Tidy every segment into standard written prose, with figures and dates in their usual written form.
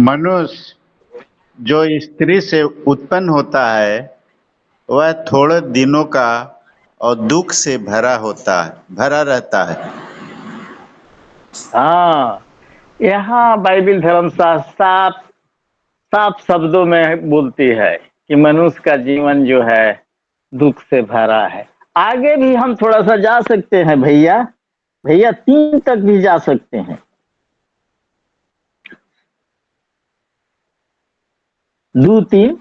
मनुष्य जो स्त्री से उत्पन्न होता है वह थोड़े दिनों का और दुख से भरा रहता है। हाँ, यहाँ बाइबिल धर्मशास्त्र साफ साफ शब्दों में बोलती है कि मनुष्य का जीवन जो है दुख से भरा है। आगे भी हम थोड़ा सा जा सकते हैं भैया, भैया 3 तक भी जा सकते हैं। 2-3।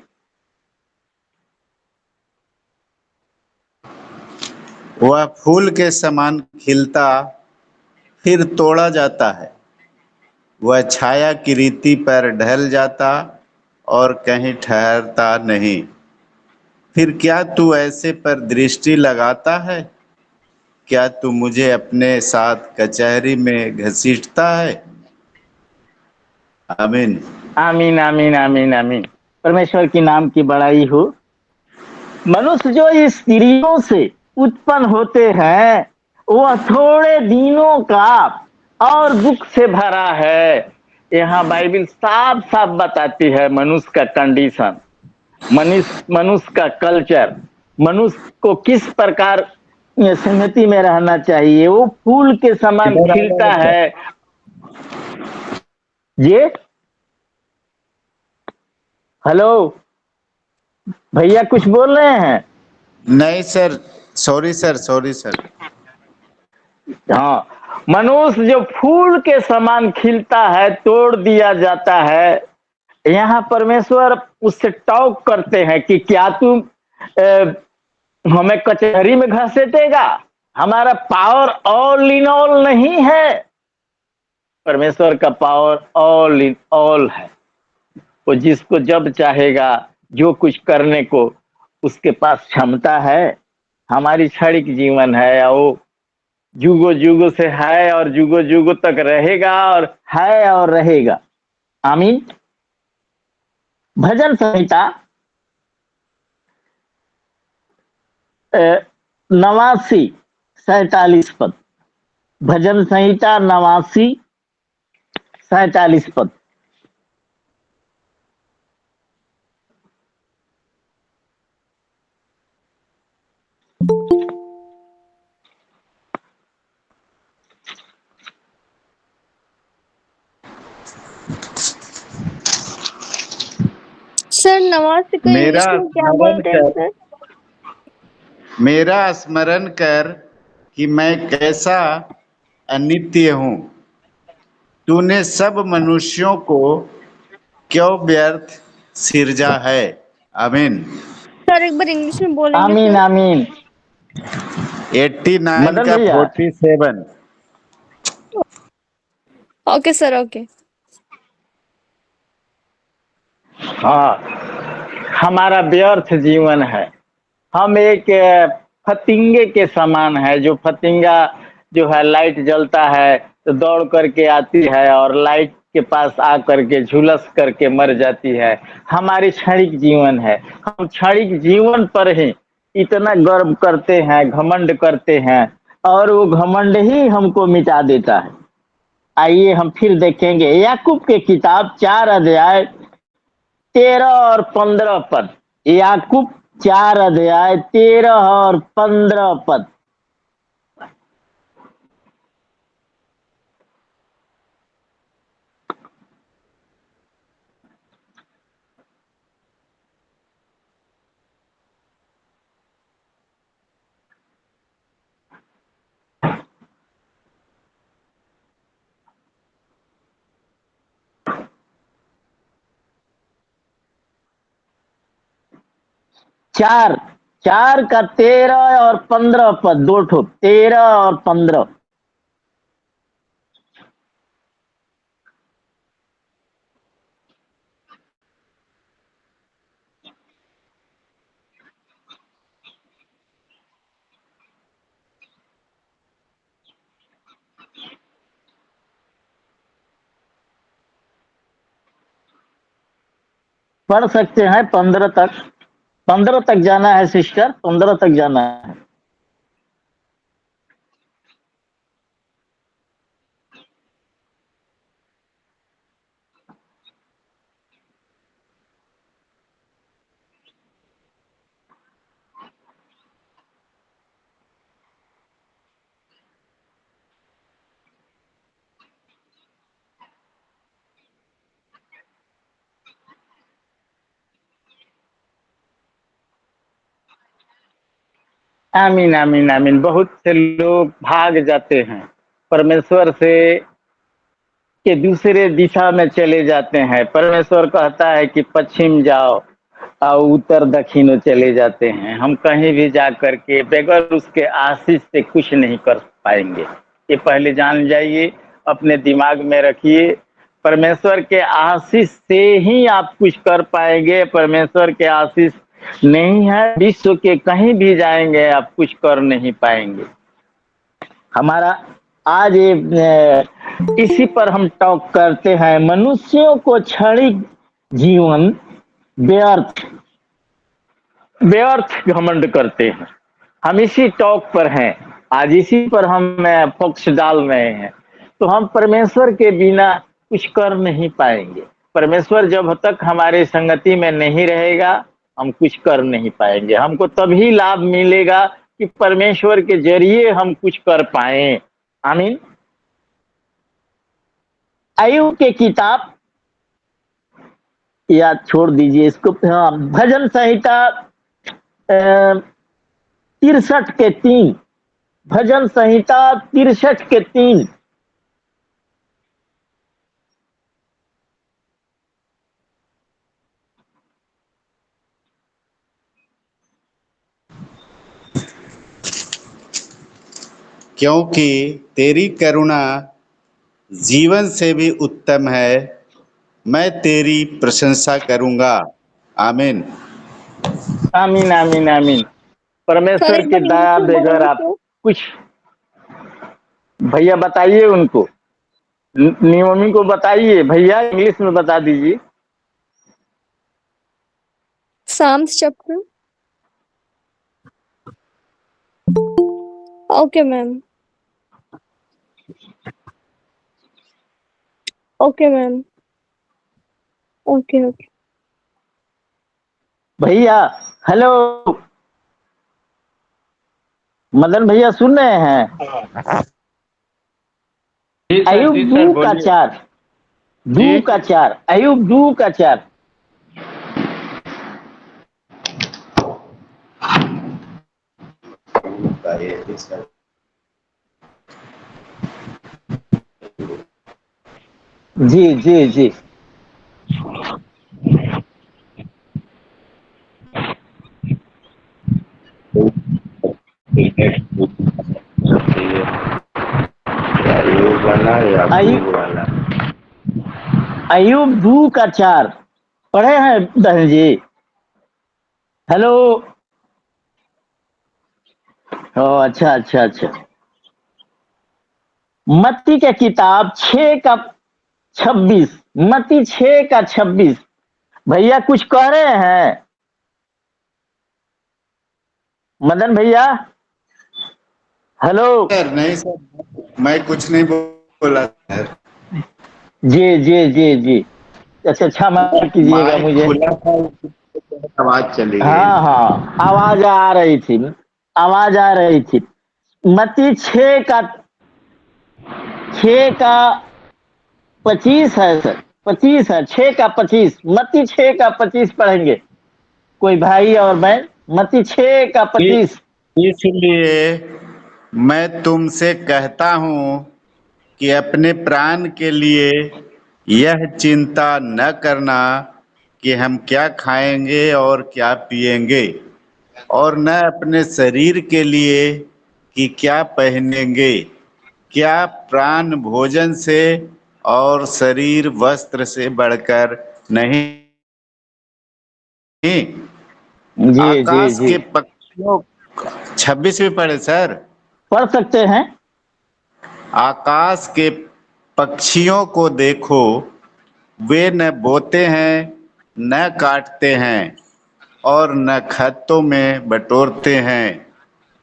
वह फूल के समान खिलता फिर तोड़ा जाता है, वह छाया की रीति पर ढल जाता और कहीं ठहरता नहीं। फिर क्या तू ऐसे पर दृष्टि लगाता है? क्या तू मुझे अपने साथ कचहरी में घसीटता है? आमीन। आमीन आमीन आमीन आमीन। परमेश्वर की नाम की बड़ाई हो। मनुष्य जो इस स्त्रियों से उत्पन्न होते हैं वह थोड़े दिनों का और दुख से भरा है। यहाँ बाइबिल साफ साफ बताती है मनुष्य का कंडीशन, मनुष्य का कल्चर, मनुष्य को किस प्रकार संगति में रहना चाहिए। वो फूल के समान इधर आ जा खिलता बच्चा। है। ये हेलो भैया कुछ बोल रहे हैं? नहीं sir, sorry sir, sorry sir. हाँ, मनुष्य जो फूल के समान खिलता है तोड़ दिया जाता है। यहाँ परमेश्वर उससे टॉक करते हैं कि क्या तुम हमें कचहरी में घसीटेगा? हमारा पावर ऑल इन ऑल नहीं है। परमेश्वर का पावर ऑल इन ऑल है। वो जिसको जब चाहेगा जो कुछ करने को उसके पास क्षमता है। हमारी क्षणिक जीवन है वो जुगो जुगो से है और जुगो जुगो तक रहेगा और है और रहेगा। आमीन। भजन संहिता 89 47 पद। भजन संहिता 89 47 पद। सर नवाज को मेरा इंग्लिश में क्या स्मरण बोलते हैं कर सर? मेरा स्मरण कर कि मैं कैसा अनित्य हूँ। तूने सब मनुष्यों को क्यों व्यर्थ सिरजा है। आमीन। सर एक बार इंग्लिश में बोलेंगे आमीन सर? आमीन। 89 मदन का भैया 47। Okay sir, okay. हाँ, हमारा व्यर्थ जीवन है। हम एक फतिंगे के समान है। जो फतिंगा जो है लाइट जलता है तो दौड़ करके आती है और लाइट के पास आ करके झुलस करके मर जाती है। हमारी क्षणिक जीवन है। हम क्षणिक जीवन पर ही इतना गर्व करते हैं, घमंड करते हैं और वो घमंड ही हमको मिटा देता है। आइए हम फिर देखेंगे याकूब के किताब 4 अध्याय 13 और 15 पद। याकूब 4 अध्याय 13 और 15 पद। चार चार का 13 और 15 पद, 2 ठो 13 और 15। पढ़ सकते हैं 15 तक। 15 तक जाना है सिस्टर, 15 तक जाना है। आमीन आमीन आमीन। बहुत से लोग भाग जाते हैं परमेश्वर से के दूसरे दिशा में चले जाते हैं। परमेश्वर कहता है कि पश्चिम जाओ और उत्तर दक्षिण चले जाते हैं। हम कहीं भी जा करके बगैर उसके आशीष से कुछ नहीं कर पाएंगे। ये पहले जान जाइए, अपने दिमाग में रखिए। परमेश्वर के आशीष से ही आप कुछ कर पाएंगे। परमेश्वर के आशीष नहीं है, विश्व के कहीं भी जाएंगे आप कुछ कर नहीं पाएंगे। हमारा आज इसी पर हम टॉक करते हैं। मनुष्यों को क्षणिक जीवन व्यर्थ व्यर्थ घमंड करते हैं। हम इसी टॉक पर हैं, आज इसी पर हम फोकस डाल रहे हैं। तो हम परमेश्वर के बिना कुछ कर नहीं पाएंगे। परमेश्वर जब तक हमारे संगति में नहीं रहेगा हम कुछ कर नहीं पाएंगे। हमको तभी लाभ मिलेगा कि परमेश्वर के जरिए हम कुछ कर पाए। आमीन। आयु के किताब याद छोड़ दीजिए इसको। हाँ, भजन संहिता 63 के 3, भजन संहिता 63 के 3। क्योंकि तेरी करुणा जीवन से भी उत्तम है, मैं तेरी प्रशंसा करूंगा। आमीन। आमीन आमीन आमीन। सर परमेश्वर एक की बार इंग्लिश दया में बगैर बोलेंगे आप तो। कुछ, भैया बताइए उनको, नियोमी को बताइए, भैया इंग्लिश में बता दीजिए। Psalms chapter. Okay, ma'am. Okay, ma'am. Okay, okay. भैया हेलो, मदन भैया सुन रहे हैं? अयुब 2 का 4, 2 का 4, अयुब 2 का 4। जी जी जी। अयुब 2 का 4 पढ़े हैं बहन जी? हेलो। ओ अच्छा अच्छा अच्छा। मत्ती के किताब 6 का 26, मत्ती 6 का 26। भैया कुछ कह रहे हैं? मदन भैया हेलो। सर नहीं सर, मैं कुछ नहीं बोला सर। जी जी जी जी। अच्छा क्षमा कीजिएगा माइक मुझे। खुला था, आवाज चली गई। हाँ हाँ, आवाज आ रही थी, आवाज आ रही थी। मत्ती 6 का 25 है सर, 25 है, 6 का 25, मत्ती 6 का 25 पढ़ेंगे कोई भाई और बहन? मत्ती 6 का 25। इसलिए मैं तुमसे कहता हूँ कि अपने प्राण के लिए यह चिंता न करना कि हम क्या खाएंगे और क्या पिएंगे, और न अपने शरीर के लिए कि क्या पहनेंगे। क्या प्राण भोजन से और शरीर वस्त्र से बढ़कर नहीं? जी जी आकाश जी। के पक्षियों, 26 में पढ़े सर। पढ़ सकते हैं। आकाश के पक्षियों को देखो, वे न बोते हैं न काटते हैं और न खत्तों में बटोरते हैं,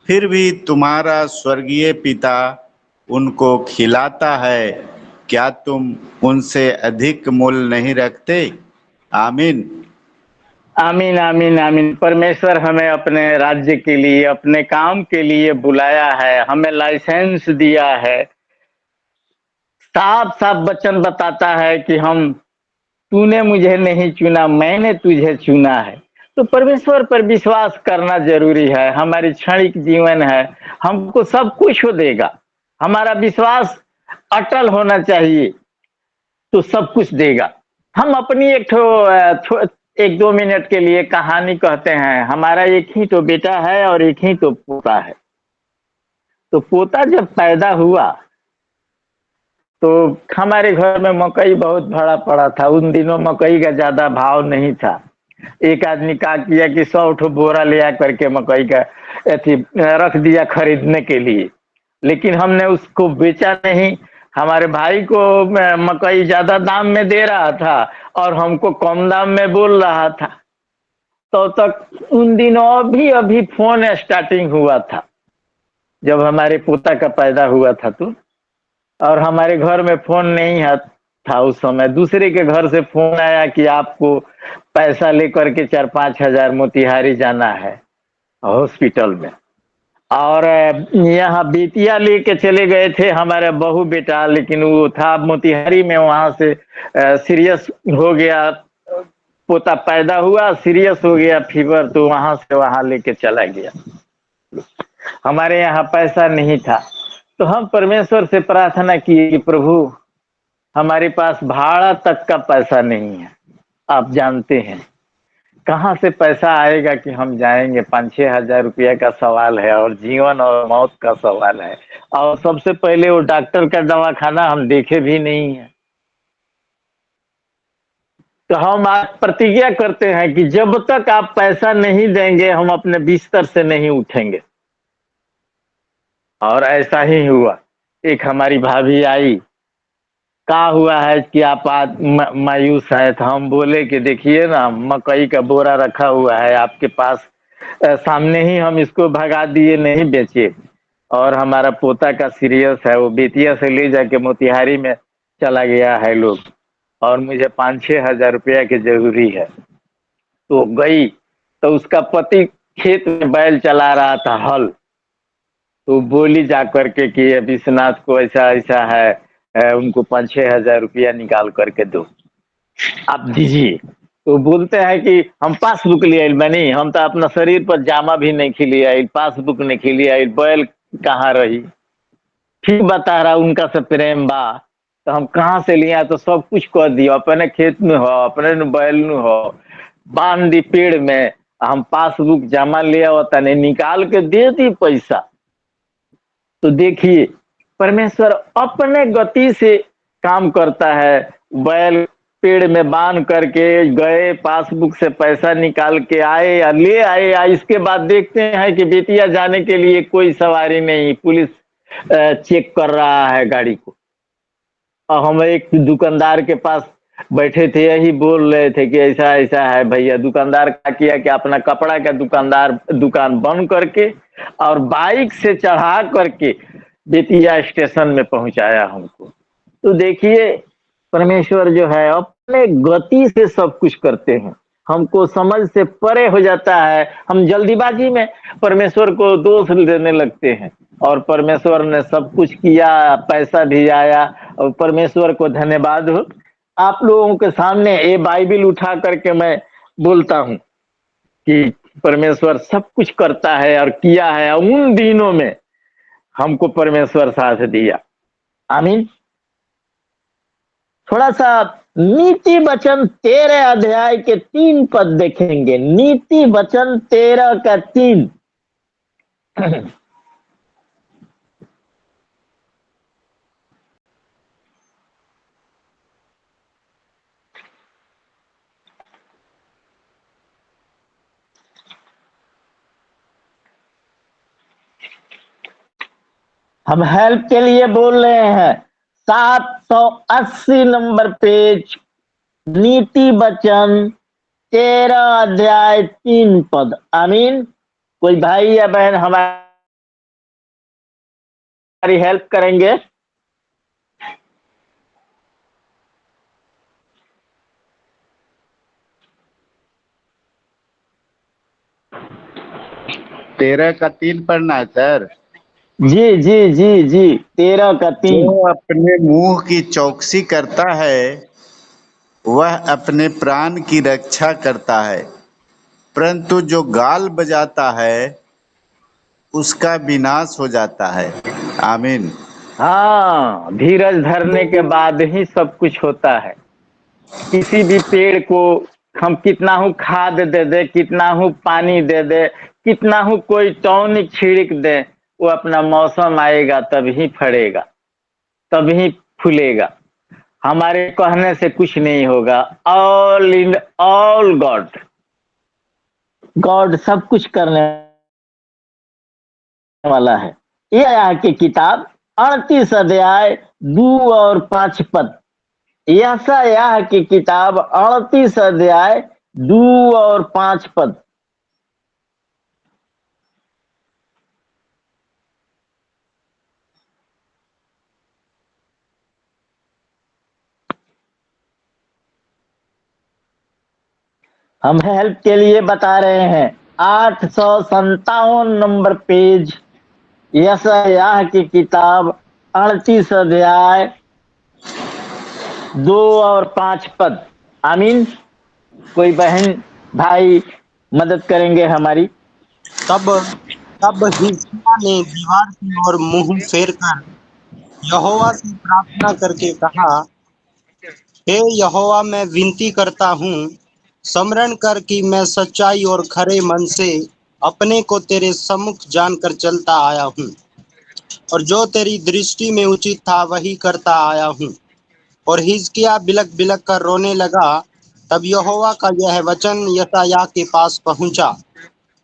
फिर भी तुम्हारा स्वर्गीय पिता उनको खिलाता है। क्या तुम उनसे अधिक मूल्य नहीं रखते? आमीन। आमीन आमीन आमीन। परमेश्वर हमें अपने राज्य के लिए, अपने काम के लिए बुलाया है, हमें लाइसेंस दिया है। साफ साफ वचन बताता है कि हम, तूने मुझे नहीं चुना, मैंने तुझे चुना है। तो परमेश्वर पर विश्वास करना जरूरी है। हमारी क्षणिक जीवन है, हमको सब कुछ हो देगा। हमारा विश्वास अटल होना चाहिए तो सब कुछ देगा। हम अपनी एक दो मिनट के लिए कहानी कहते हैं। हमारा एक ही तो बेटा है और एक ही तो पोता है। तो पोता जब पैदा हुआ तो हमारे घर में मकई बहुत भरा पड़ा था। उन दिनों मकई का ज्यादा भाव नहीं था। एक आदमी क्या किया कि 100 बोरा ले आ करके मकई का रख दिया खरीदने के लिए, लेकिन हमने उसको बेचा नहीं। हमारे भाई को मकई ज्यादा दाम में दे रहा था और हमको कम दाम में बोल रहा था। तो तक उन दिनों अभी फोन स्टार्टिंग हुआ था जब हमारे पोता का पैदा हुआ था। तो और हमारे घर में फोन नहीं था उस समय। दूसरे के घर से फोन आया कि आपको पैसा लेकर के 4-5 हजार मोतिहारी जाना है हॉस्पिटल में। और यहाँ बेतिया लेके चले गए थे हमारे बहू बेटा, लेकिन वो था मोतिहारी में। वहां से सीरियस हो गया, पोता पैदा हुआ, सीरियस हो गया फीवर, तो वहां से वहां लेके चला गया। हमारे यहाँ पैसा नहीं था तो हम परमेश्वर से प्रार्थना किए कि प्रभु हमारे पास भाड़ा तक का पैसा नहीं है। आप जानते हैं कहाँ से पैसा आएगा कि हम जाएंगे। 5-6 हजार रुपया का सवाल है और जीवन और मौत का सवाल है। और सबसे पहले वो डॉक्टर का दवाखाना हम देखे भी नहीं है। तो हम आज प्रतिज्ञा करते हैं कि जब तक आप पैसा नहीं देंगे हम अपने बिस्तर से नहीं उठेंगे। और ऐसा ही हुआ। एक हमारी भाभी आई, क्या हुआ है कि आप आज मायूस है? तो हम बोले कि देखिए ना, मकई का बोरा रखा हुआ है आपके पास, सामने ही हम इसको भगा दिए, नहीं बेचे। और हमारा पोता का सीरियस है, वो बेतिया से ले जाके मोतिहारी में चला गया है लोग, और मुझे 5-6 हजार रुपया की जरूरी है। तो गई तो उसका पति खेत में बैल चला रहा था, हल। तो बोली जा करके कि विश्वनाथ को ऐसा ऐसा है, उनको 5-6 हजार रुपया निकाल करके दो, आप दीजिए। तो बोलते हैं कि हम पासबुक ले आये बनी, हम तो अपना शरीर पर जामा भी नहीं खिली आई, पासबुक नहीं खिली आई, बैल कहाँ रही। ठीक बता रहा उनका से प्रेम बा, तो हम कहाँ से लिया? तो सब कुछ कर दियो, अपने खेत में हो, अपने बैल में हो, बांध दी पेड़ में। हम पासबुक जमा ले आवता नहीं, निकाल के दे दी पैसा। तो देखिए परमेश्वर अपने गति से काम करता है। बैल पेड़ में बांध करके गए, पासबुक से पैसा निकाल के आए या ले आए, या इसके बाद देखते हैं कि बेतिया जाने के लिए कोई सवारी नहीं, पुलिस चेक कर रहा है गाड़ी को। और हम एक दुकानदार के पास बैठे थे, यही बोल रहे थे कि ऐसा ऐसा है भैया। दुकानदार क्या किया कि अपना कपड़ा का दुकान बंद करके और बाइक से चढ़ा करके बेतिया स्टेशन में पहुंचाया हमको। तो देखिए परमेश्वर जो है अपने गति से सब कुछ करते हैं। हमको समझ से परे हो जाता है, हम जल्दीबाजी में परमेश्वर को दोष देने लगते हैं। और परमेश्वर ने सब कुछ किया, पैसा भी आया, और परमेश्वर को धन्यवाद हो। आप लोगों के सामने ये बाइबिल उठा करके मैं बोलता हूँ कि परमेश्वर सब कुछ करता है और किया है। उन दिनों में हमको परमेश्वर साथ दिया। आमीन। थोड़ा सा नीति वचन 13 अध्याय के 3 पद देखेंगे। नीति वचन 13 का 3। हम हेल्प के लिए बोल रहे हैं। 780 नंबर पेज, नीति वचन 13 अध्याय 3 पद। आमीन। कोई भाई या बहन हमारी हेल्प करेंगे? तेरह का 3 पढ़ना है सर। जी जी जी जी, 13 का 3। जो अपने मुंह की चौकसी करता है वह अपने प्राण की रक्षा करता है, परंतु जो गाल बजाता है उसका विनाश हो जाता है। आमीन। हाँ, धीरज धरने के बाद ही सब कुछ होता है। किसी भी पेड़ को हम कितना हूँ खाद दे दे, कितना हूँ पानी दे दे, कितना हूँ कोई टॉनिक छिड़क दे, वो अपना मौसम आएगा तभी फड़ेगा, तभी फूलेगा। हमारे कहने से कुछ नहीं होगा। All in all God, God सब कुछ करने वाला है। ये यहाँ की किताब 38 अध्याय 2 और 5 पद। यशायाह की किताब 38 अध्याय 2 और 5 पद। हम हेल्प के लिए बता रहे हैं 857 नंबर पेज, यशायाह की किताब 38 अध्याय 2 और 5 पद। आमीन। कोई बहन भाई मदद करेंगे हमारी? तब तब हिजकिय्याह ने दीवार की ओर मुंह फेरकर यहोवा से प्रार्थना करके कहा, हे यहोवा, मैं विनती करता हूँ, स्मरण कर कि मैं सच्चाई और खरे मन से अपने को तेरे सम्मुख जानकर चलता आया हूँ, और जो तेरी दृष्टि में उचित था वही करता आया हूँ। और हिजकिय्याह बिलक बिलक कर रोने लगा। तब यहोवा का यह वचन यशायाह के पास पहुंचा,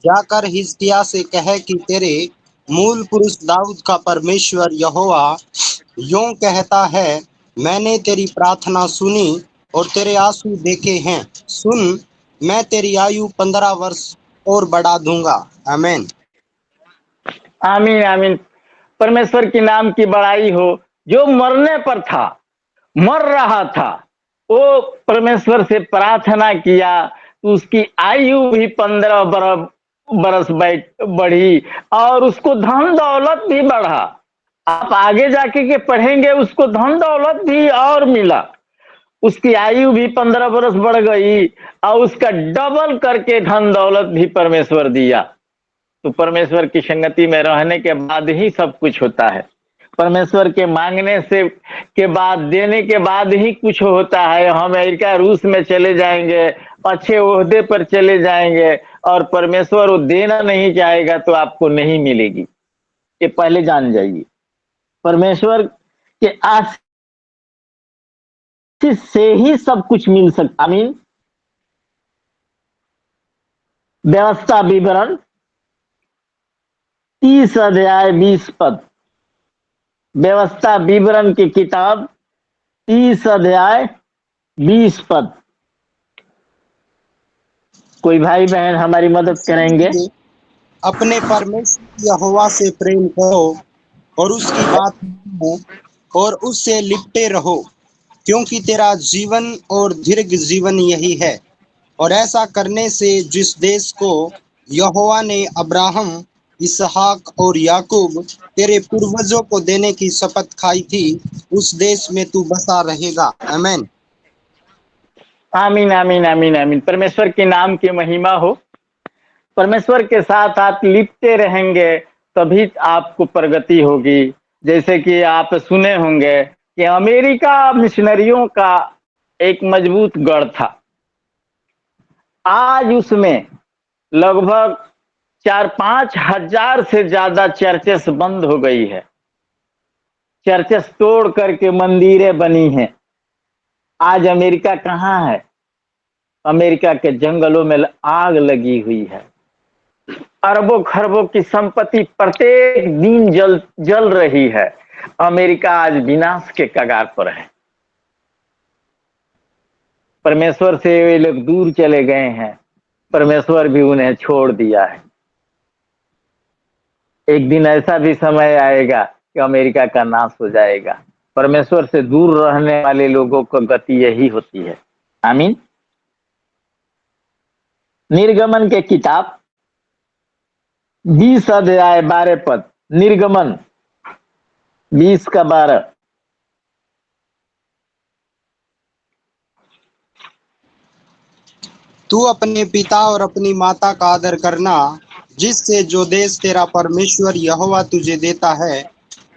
जाकर हिजकिय्याह से कहे कि तेरे मूल पुरुष दाऊद का परमेश्वर यहोवा यों कहता है, मैंने तेरी प्रार्थना सुनी और तेरे आंसू देखे हैं। सुन, मैं तेरी आयु 15 वर्ष और बढ़ा दूंगा। आमीन। आमीन आमीन। परमेश्वर के नाम की बड़ाई हो। जो मरने पर था, मर रहा था, वो परमेश्वर से प्रार्थना किया तो उसकी आयु भी 15 बरस बढ़ी और उसको धन दौलत भी बढ़ा। आप आगे जाके के पढ़ेंगे, उसको धन दौलत भी और मिला, उसकी आयु भी 15 बरस बढ़ गई और उसका डबल करके धन दौलत भी परमेश्वर दिया। तो परमेश्वर की संगति में रहने के बाद ही सब कुछ होता है। परमेश्वर के मांगने से के बाद, देने के बाद ही कुछ होता है। हम अमेरिका रूस में चले जाएंगे, अच्छे ओहदे पर चले जाएंगे और परमेश्वर वो देना नहीं चाहेगा तो आपको नहीं मिलेगी। ये पहले जान जाइए। परमेश्वर के आशीष से ही सब कुछ मिल सकता। आमीन। व्यवस्था विवरण 30 अध्याय 20 पद। व्यवस्था विवरण की किताब 30 अध्याय 20 पद। कोई भाई बहन हमारी मदद करेंगे? अपने परमेश्वर यहोवा से प्रेम करो और उसकी बात मानो और उससे लिपटे रहो, क्योंकि तेरा जीवन और दीर्घ जीवन यही है। और ऐसा करने से जिस देश को यहोवा ने अब्राहम, इसहाक और याकूब तेरे पूर्वजों को देने की शपथ खाई थी, उस देश में तू बसा रहेगा। आमीन। आमीन आमीन आमीन आमीन। परमेश्वर के नाम की महिमा हो। परमेश्वर के साथ आप लिपटे रहेंगे तभी आपको प्रगति होगी। जैसे कि आप सुने होंगे कि अमेरिका मिशनरियों का एक मजबूत गढ़ था। आज उसमें लगभग 4-5 हजार से ज्यादा चर्चेस बंद हो गई है। चर्चेस तोड़ करके मंदिरें बनी हैं। आज अमेरिका कहाँ है? अमेरिका के जंगलों में आग लगी हुई है। अरबों खरबों की संपत्ति प्रत्येक दिन जल रही है। अमेरिका आज विनाश के कगार पर है। परमेश्वर से वे लोग दूर चले गए हैं। परमेश्वर भी उन्हें छोड़ दिया है। एक दिन ऐसा भी समय आएगा कि अमेरिका का नाश हो जाएगा। परमेश्वर से दूर रहने वाले लोगों को गति यही होती है। आमीन। निर्गमन के किताब 20 अध्याय 12 पद। निर्गमन 20 का 12। तू अपने पिता और अपनी माता का आदर करना, जिससे जो देश तेरा परमेश्वर यहोवा तुझे देता है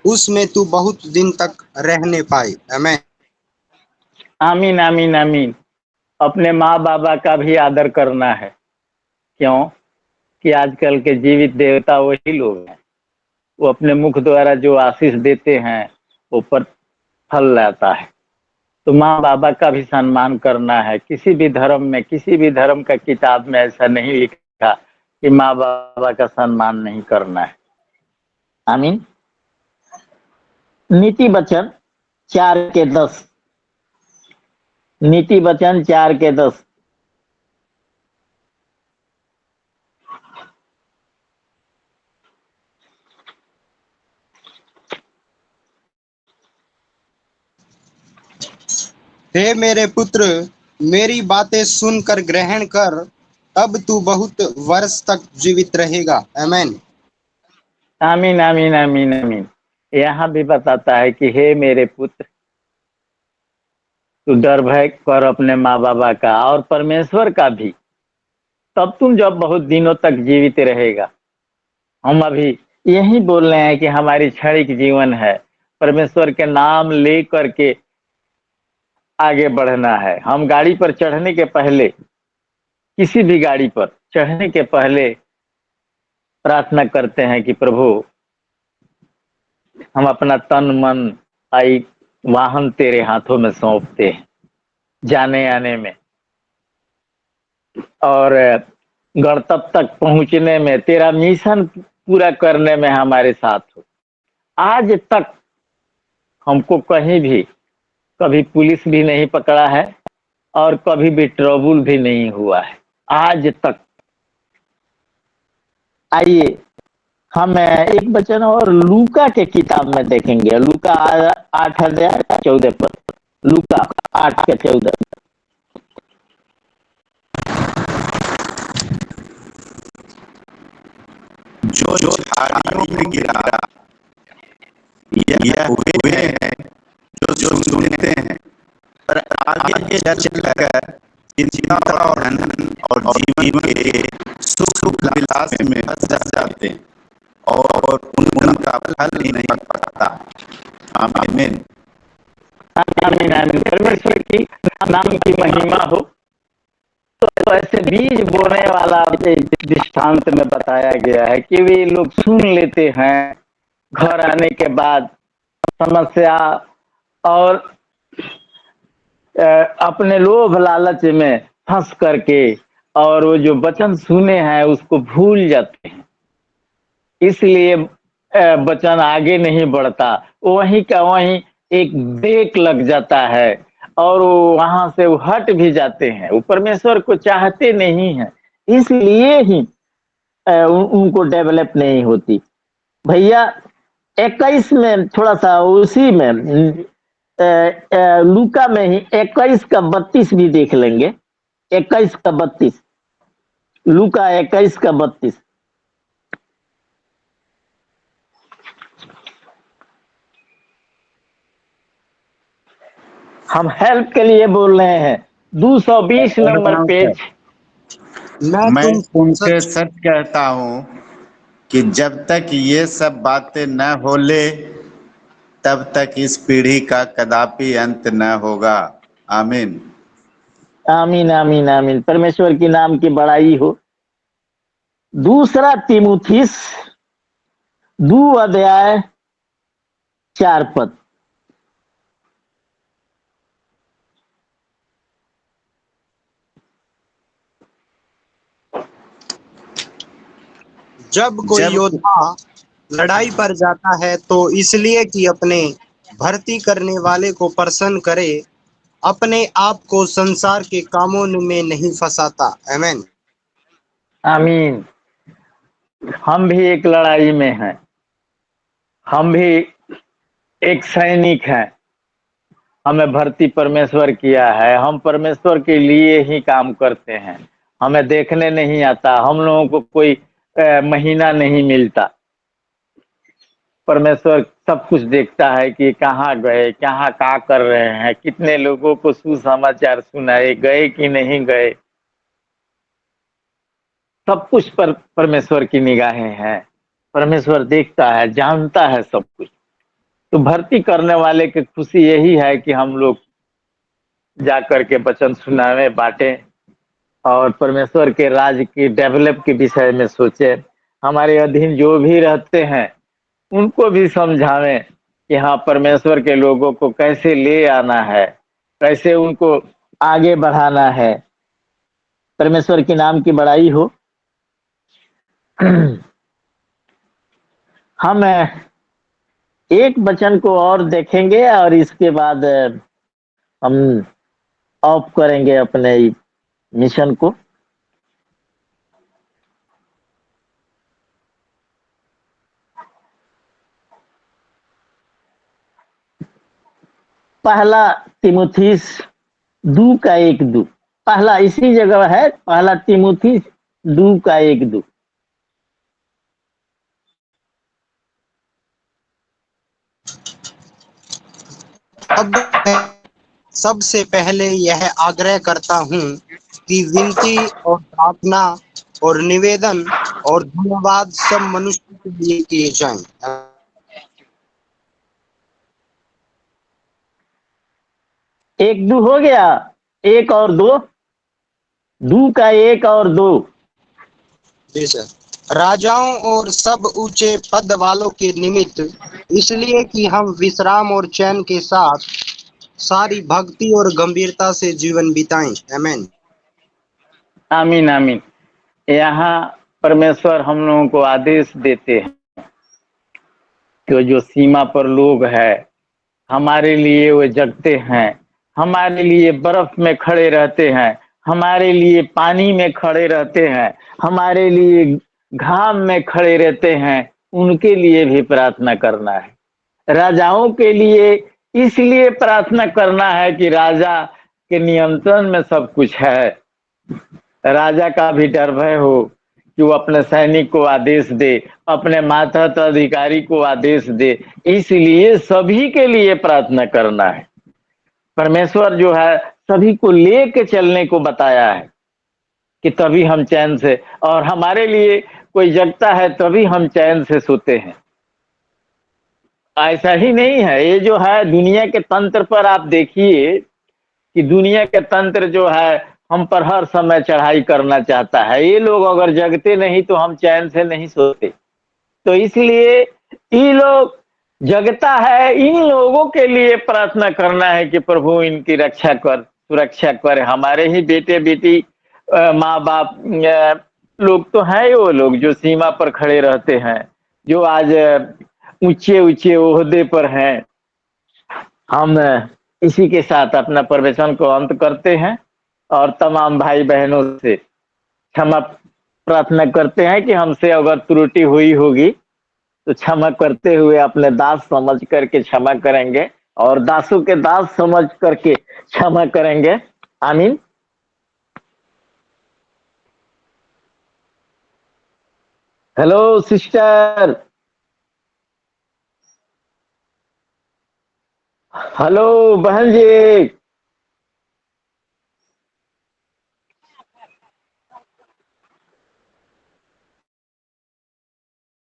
उसमें तू बहुत दिन तक रहने पाए। आमीन। आमीन आमीन आमीन। अपने माँ बाबा का भी आदर करना है। क्यों कि आजकल के जीवित देवता वही लोग हैं। वो अपने मुख द्वारा जो आशीष देते हैं वो पर फल लाता है। तो माँ बाबा का भी सम्मान करना है। किसी भी धर्म में, किसी भी धर्म का किताब में ऐसा नहीं लिखा कि माँ बाबा का सम्मान नहीं करना है। आमीन। नीति वचन 4:10। नीति वचन 4:10। हे मेरे पुत्र, मेरी बातें सुनकर ग्रहण कर, तब तू बहुत वर्ष तक जीवित रहेगा। आमीन। आमीन आमीन आमीन आमीन। यहाँ भी बताता है कि हे मेरे पुत्र, तू डर भय कर अपने माँ बाबा का और परमेश्वर का भी, तब तुम जब बहुत दिनों तक जीवित रहेगा। हम अभी यही बोल रहे हैं कि हमारी क्षणिक जीवन है, परमेश्वर के नाम ले करके आगे बढ़ना है। हम गाड़ी पर चढ़ने के पहले, किसी भी गाड़ी पर चढ़ने के पहले प्रार्थना करते हैं कि प्रभु, हम अपना तन मन आई वाहन तेरे हाथों में सौंपते हैं, जाने आने में और गणतव्य तक पहुंचने में, तेरा मिशन पूरा करने में हमारे साथ हो। आज तक हमको कहीं भी कभी पुलिस भी नहीं पकड़ा है और कभी भी ट्रबल भी नहीं हुआ है आज तक। आइए हम एक वचन और लूका के किताब में देखेंगे। लूका 8:14 पर। लूका 8:14। जो झाड़ियों में गिरा यह हुए हैं जो सुनते हैं, पर आगे चलकर चिंता और धन और जीवन के सुख विलास में फंस जाते हैं और उनका फल ही नहीं पड़ता। आमीन आमीन आमीन। परमेश्वर की नाम की महिमा हो। तो ऐसे बीज बोने वाला दृष्टांत में बताया गया है कि वे लोग सुन लेते हैं, घर आने के बाद समस्या और अपने लोभ लालच में फंस करके और वो जो वचन सुने हैं उसको भूल जाते हैं। इसलिए वचन आगे नहीं बढ़ता, वहीं का वहीं एक ब्रेक लग जाता है और वहां से वो हट भी जाते हैं। वो परमेश्वर को चाहते नहीं हैं, इसलिए ही उनको डेवलप नहीं होती। भैया 21 में थोड़ा सा उसी में लूका में ही 21:32 भी देख लेंगे। 21:32। लूका 21:32। हम हेल्प के लिए बोल रहे हैं। 220 नंबर पेज। मैं तुमसे सच कहता हूँ कि जब तक ये सब बातें न हो ले तब तक इस पीढ़ी का कदापि अंत न होगा। आमीन आमीन आमीन आमीन। परमेश्वर की नाम की बड़ाई हो। दूसरा तीमुथियुस 2:4। जब कोई योद्धा लड़ाई पर जाता है तो इसलिए कि अपने भर्ती करने वाले को प्रसन्न करे, अपने आप को संसार के कामों में नहीं फंसाता। आमीन आमीन। हम भी एक लड़ाई में हैं, हम भी एक सैनिक हैं। हमें भर्ती परमेश्वर किया है, हम परमेश्वर के लिए ही काम करते हैं। हमें देखने नहीं आता, हम लोगों को कोई महीना नहीं मिलता। परमेश्वर सब कुछ देखता है कि कहाँ गए, कहाँ क्या कर रहे हैं, कितने लोगों को सुसमाचार सुनाए, गए कि नहीं गए। सब कुछ पर परमेश्वर की निगाहें हैं। परमेश्वर देखता है, जानता है सब कुछ। तो भर्ती करने वाले की खुशी यही है कि हम लोग जा करके वचन सुनावे, बांटे और परमेश्वर के राज की डेवलप के विषय में सोचे। हमारे अधीन जो भी रहते हैं उनको भी समझावें कि हाँ, परमेश्वर के लोगों को कैसे ले आना है, कैसे उनको आगे बढ़ाना है। परमेश्वर के नाम की बड़ाई हो। हम एक वचन को और देखेंगे और इसके बाद हम ऑफ करेंगे अपने मिशन को। पहला तिमुथियुस 2:1-2। पहला इसी जगह है, पहला तिमुथियुस 2:1-2। अब मैं सबसे पहले यह आग्रह करता हूँ कि विनती और प्रार्थना और निवेदन और धन्यवाद सब मनुष्य के लिए किए जाएं। 1-2 हो गया। 1 और 2, 2 का 1 और 2। जी सर। राजाओं और सब ऊंचे पद वालों के निमित्त, इसलिए कि हम विश्राम और चैन के साथ सारी भक्ति और गंभीरता से जीवन बिताएं। आमीन। आमीन आमीन। यहाँ परमेश्वर हम लोगों को आदेश देते हैं कि जो सीमा पर लोग हैं हमारे लिए वो जगते हैं, हमारे लिए बर्फ में खड़े रहते हैं, हमारे लिए पानी में खड़े रहते हैं, हमारे लिए घाम में खड़े रहते हैं, उनके लिए भी प्रार्थना करना है। राजाओं के लिए इसलिए प्रार्थना करना है कि राजा के नियंत्रण में सब कुछ है। राजा का भी डर भय हो कि वो अपने सैनिक को आदेश दे, अपने मातहत अधिकारी को आदेश दे। इसलिए सभी के लिए प्रार्थना करना है। परमेश्वर जो है सभी को लेके चलने को बताया है कि तभी हम चैन से, और हमारे लिए कोई जगता है तभी हम चैन से सोते हैं। ऐसा ही नहीं है, ये जो है दुनिया के तंत्र पर आप देखिए कि दुनिया के तंत्र जो है हम पर हर समय चढ़ाई करना चाहता है। ये लोग अगर जगते नहीं तो हम चैन से नहीं सोते। तो इसलिए ये लोग जगता है, इन लोगों के लिए प्रार्थना करना है कि प्रभु इनकी रक्षा कर, सुरक्षा कर। हमारे ही बेटे बेटी माँ बाप लोग तो हैं, वो लोग जो सीमा पर खड़े रहते हैं, जो आज ऊंचे ऊंचे ओहदे पर हैं। हम इसी के साथ अपना प्रवचन को अंत करते हैं और तमाम भाई बहनों से क्षमा प्रार्थना करते हैं कि हमसे अगर त्रुटि हुई होगी तो क्षमा करते हुए अपने दास समझ करके क्षमा करेंगे और दासों के दास समझ करके क्षमा करेंगे। आमीन। हेलो सिस्टर, हेलो बहन जी।